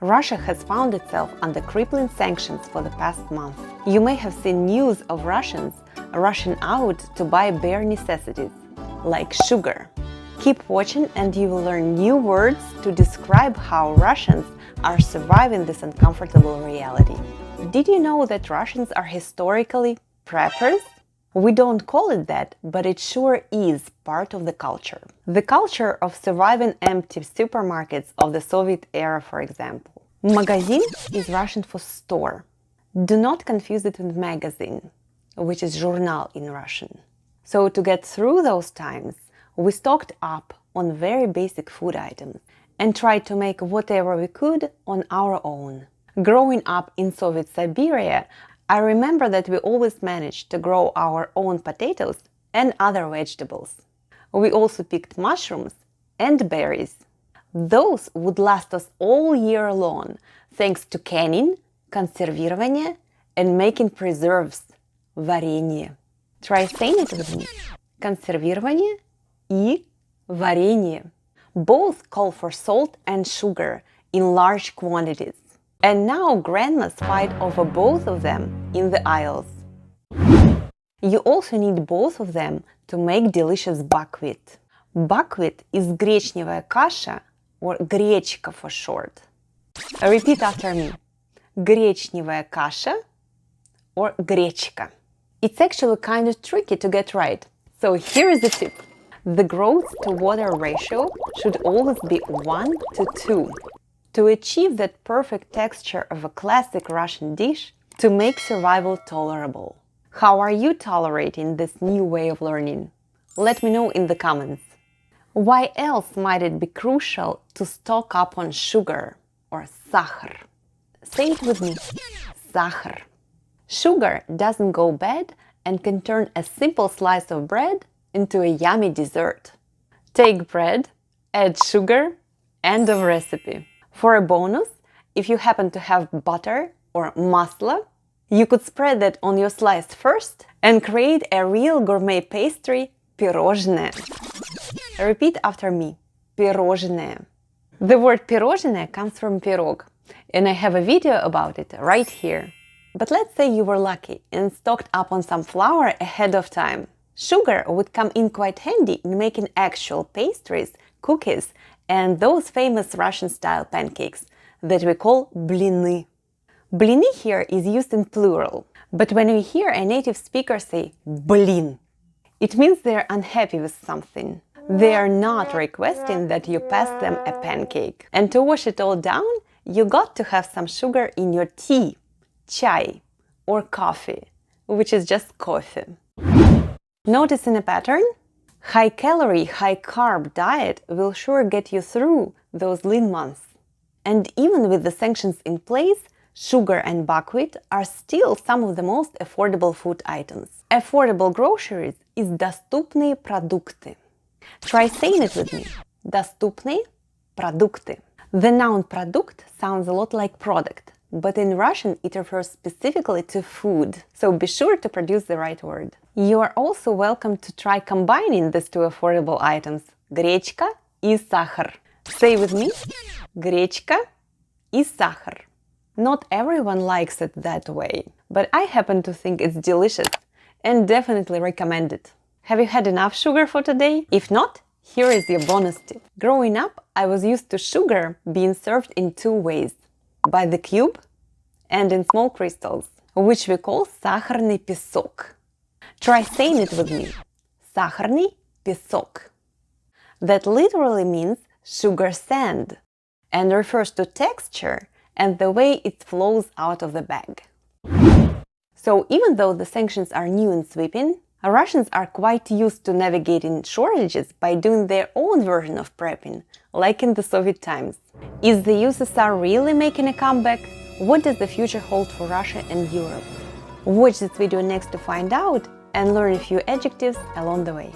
Russia has found itself under crippling sanctions for the past month. You may have seen news of Russians rushing out to buy bare necessities, like sugar. Keep watching and you will learn new words to describe how Russians are surviving this uncomfortable reality. Did you know that Russians are historically preppers? We don't call it that, but it sure is part of the culture. The culture of surviving empty supermarkets of the Soviet era, for example. Magazin is Russian for store. Do not confuse it with magazine, which is journal in Russian. So to get through those times, we stocked up on very basic food items and tried to make whatever we could on our own. Growing up in Soviet Siberia, I remember that we always managed to grow our own potatoes and other vegetables. We also picked mushrooms and berries. Those would last us all year long, thanks to canning, консервирование, and making preserves, варенье. Try saying it with me. Консервирование и варенье. Both call for salt and sugar in large quantities. And now grandmas fight over both of them in the aisles. You also need both of them to make delicious buckwheat. Buckwheat is гречневая каша, or гречка for short. Repeat after me. Гречневая каша, or гречка. It's actually kind of tricky to get right, so here is the tip. The growth to water ratio should always be 1 to 2. To achieve that perfect texture of a classic Russian dish, to make survival tolerable. How are you tolerating this new way of learning? Let me know in the comments. Why else might it be crucial to stock up on sugar, or сахар? Say it with me. Сахар. Sugar doesn't go bad and can turn a simple slice of bread into a yummy dessert. Take bread, add sugar, end of recipe. For a bonus, if you happen to have butter or масло, you could spread that on your slice first and create a real gourmet pastry, пирожное. Repeat after me. Пирожное. The word пирожное comes from пирог, and I have a video about it right here. But let's say you were lucky and stocked up on some flour ahead of time. Sugar would come in quite handy in making actual pastries, cookies, and those famous Russian-style pancakes that we call блины. Блины here is used in plural, but when we hear a native speaker say блин, it means they're unhappy with something. They are not requesting that you pass them a pancake. And to wash it all down, you got to have some sugar in your tea, chai, or coffee, which is just coffee. Noticing a pattern? High-calorie, high-carb diet will sure get you through those lean months. And even with the sanctions in place, sugar and buckwheat are still some of the most affordable food items. Affordable groceries is доступные продукты. Try saying it with me. Доступные продукты. The noun product sounds a lot like product, but in Russian it refers specifically to food, so be sure to produce the right word. You are also welcome to try combining these two affordable items, гречка и сахар. Say with me, гречка и сахар. Not everyone likes it that way, but I happen to think it's delicious and definitely recommend it. Have you had enough sugar for today? If not, here is your bonus tip. Growing up, I was used to sugar being served in two ways, by the cube and in small crystals, which we call сахарный песок. Try saying it with me. Сахарный песок. That literally means sugar sand and refers to texture and the way it flows out of the bag. So even though the sanctions are new and sweeping, Russians are quite used to navigating shortages by doing their own version of prepping, like in the Soviet times. Is the USSR really making a comeback? What does the future hold for Russia and Europe? Watch this video next to find out and learn a few adjectives along the way.